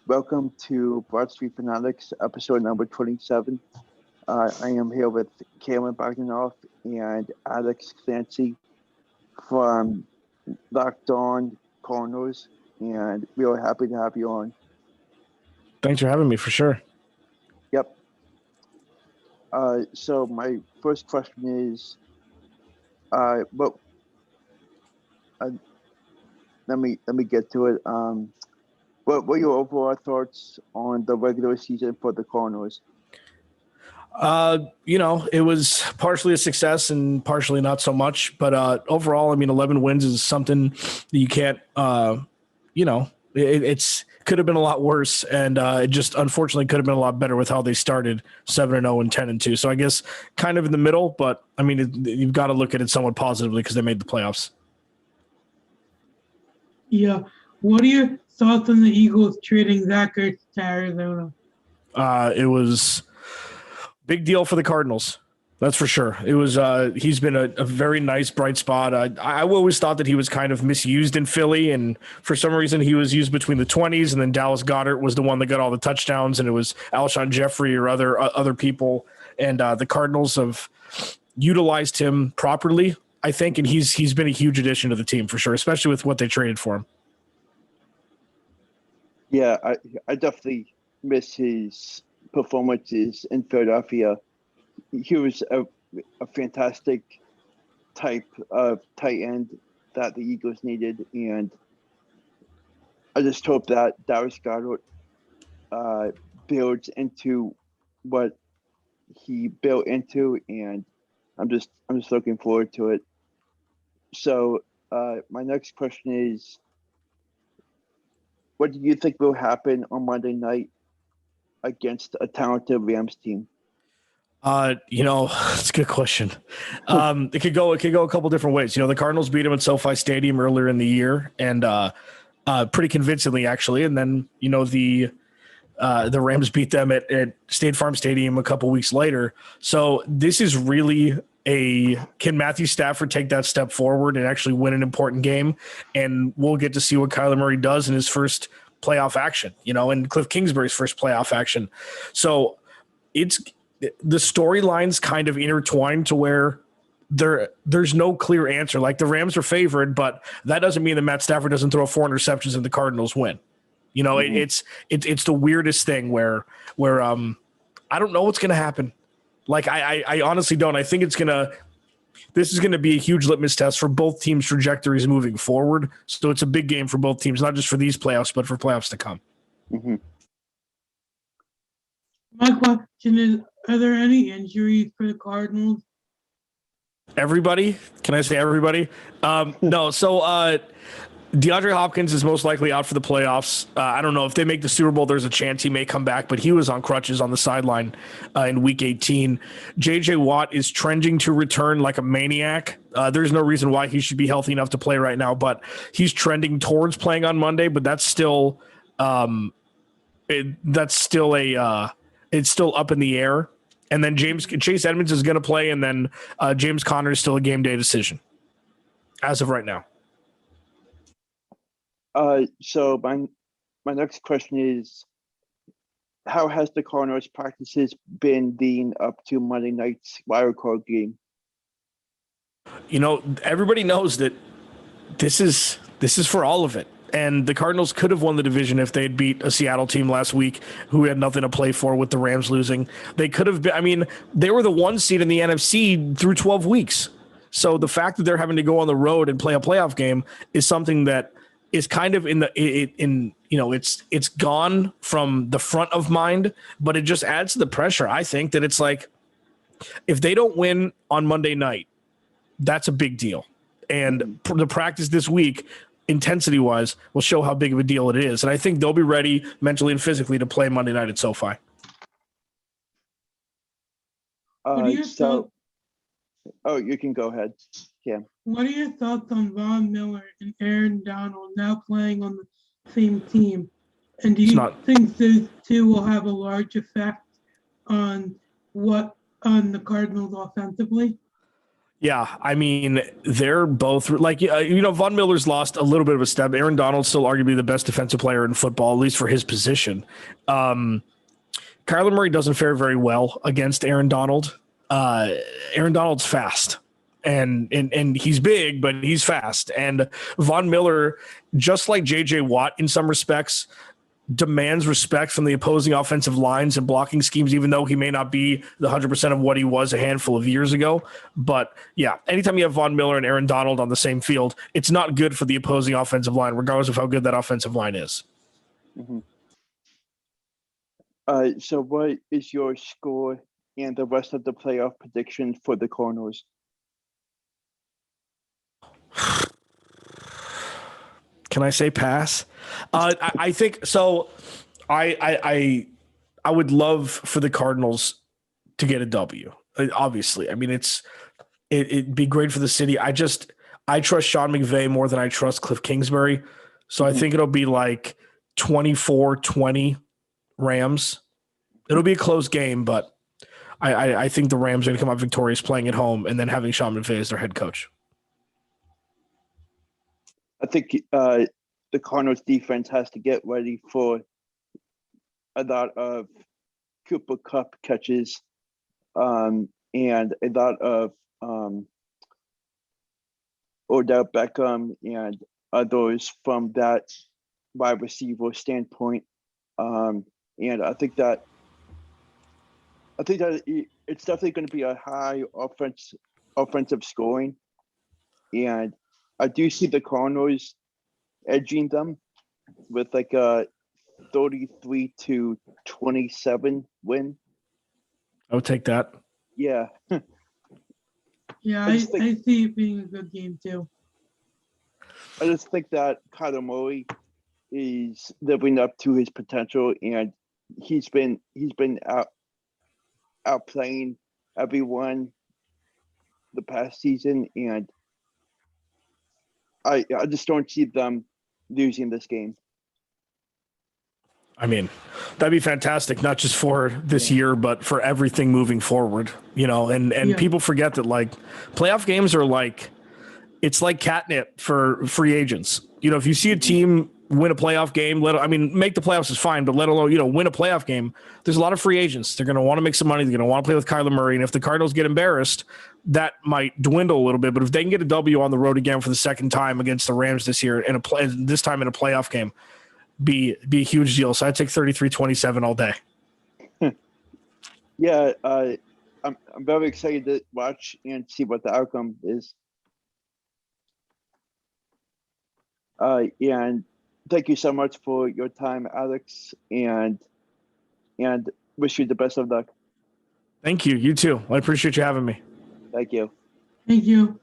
Welcome to Broad Street Phanatics, episode number 27. I am here with Cameron Bogdanoff and Alex Clancy from Locked On Cardinals, and we are happy to have you on. Thanks for having me, for sure. Yep. So my first question is, let me get to it. What were your overall thoughts on the regular season for the Cardinals? It was partially a success and partially not so much. But overall, 11 wins is something that you can't, it's could have been a lot worse. And it just unfortunately could have been a lot better with how they started 7-0 and 10-2. So I guess kind of in the middle, but you've got to look at it somewhat positively because they made the playoffs. Yeah. What are your thoughts on the Eagles trading Zach Ertz to Arizona? It was big deal for the Cardinals. That's for sure. It was. He's been a very nice bright spot. I always thought that he was kind of misused in Philly, and for some reason he was used between the 20s, and then Dallas Goedert was the one that got all the touchdowns, and it was Alshon Jeffrey or other people, and the Cardinals have utilized him properly, I think, and he's been a huge addition to the team for sure, especially with what they traded for him. Yeah, I definitely miss his performances in Philadelphia. He was a fantastic type of tight end that the Eagles needed, and I just hope that Dallas Goedert builds into what he built into, and I'm just looking forward to it. So my next question is, what do you think will happen on Monday night against a talented Rams team? It's a good question. It could go a couple different ways. The Cardinals beat them at SoFi Stadium earlier in the year, and pretty convincingly actually. And then the Rams beat them at State Farm Stadium a couple weeks later. So this is really can Matthew Stafford take that step forward and actually win an important game? And we'll get to see what Kyler Murray does in his first playoff action, and Cliff Kingsbury's first playoff action. So the storylines kind of intertwined to where there's no clear answer. Like, the Rams are favored, but that doesn't mean that Matt Stafford doesn't throw 4 interceptions and the Cardinals win. It's the weirdest thing where I don't know what's going to happen. Like, I honestly don't. I think this is going to be a huge litmus test for both teams' trajectories moving forward. So it's a big game for both teams, not just for these playoffs, but for playoffs to come. Mm-hmm. My question is, are there any injuries for the Cardinals? Everybody? Can I say everybody? No. So DeAndre Hopkins is most likely out for the playoffs. I don't know if they make the Super Bowl. There's a chance he may come back, but he was on crutches on the sideline in Week 18. J.J. Watt is trending to return like a maniac. There's no reason why he should be healthy enough to play right now, but he's trending towards playing on Monday. But that's still it's still up in the air. And then Chase Edmonds is going to play, and then James Conner is still a game day decision as of right now. So my next question is, how has the Cardinals practices been leading up to Monday night's wild card game? Everybody knows that this is for all of it. And the Cardinals could have won the division if they'd beat a Seattle team last week who had nothing to play for with the Rams losing. They could have been, they were the 1 seed in the NFC through 12 weeks. So the fact that they're having to go on the road and play a playoff game is something that is kind of it's gone from the front of mind, but it just adds to the pressure. I think that it's like, if they don't win on Monday night, that's a big deal. And the practice this week, intensity wise, will show how big of a deal it is. And I think they'll be ready mentally and physically to play Monday night at SoFi. You can go ahead. Yeah. What are your thoughts on Von Miller and Aaron Donald now playing on the same team? And do you think those two will have a large effect on the Cardinals offensively? Yeah, I mean, they're both like, Von Miller's lost a little bit of a step. Aaron Donald's still arguably the best defensive player in football, at least for his position. Kyler Murray doesn't fare very well against Aaron Donald. Aaron Donald's fast. And he's big, but he's fast. And Von Miller, just like J.J. Watt in some respects, demands respect from the opposing offensive lines and blocking schemes, even though he may not be the 100% of what he was a handful of years ago. But yeah, anytime you have Von Miller and Aaron Donald on the same field, it's not good for the opposing offensive line, regardless of how good that offensive line is. Mm-hmm. So what is your score and the rest of the playoff prediction for the Cardinals? Can I say pass? I think so. I would love for the Cardinals to get a W. Obviously, I mean it'd be great for the city. I trust Sean McVay more than I trust Cliff Kingsbury, so I think it'll be like 24-20 Rams. It'll be a close game, but I think the Rams are going to come out victorious playing at home and then having Sean McVay as their head coach. I think the Cardinals defense has to get ready for a lot of Cooper Kupp catches and a lot of Odell Beckham and others from that wide receiver standpoint. And I think that it's definitely going to be a high offensive scoring, and I do see the Cardinals edging them with like a 33-27 win. I would take that. Yeah. Yeah, I see it being a good game too. I just think that Kyler Murray is living up to his potential, and he's been outplaying everyone the past season, and I just don't see them losing this game. I mean, that'd be fantastic, not just for this year, but for everything moving forward, and people forget that like playoff games are like, it's like catnip for free agents. If you see a team win a playoff game, make the playoffs is fine, but let alone, win a playoff game, there's a lot of free agents. They're going to want to make some money. They're going to want to play with Kyler Murray. And if the Cardinals get embarrassed, that might dwindle a little bit. But if they can get a W on the road again for the second time against the Rams this year, this time in a playoff game, be a huge deal. So I'd take 33-27 all day. Yeah, I'm very excited to watch and see what the outcome is. And thank you so much for your time, Alex, and wish you the best of luck. Thank you. You too. I appreciate you having me. Thank you. Thank you.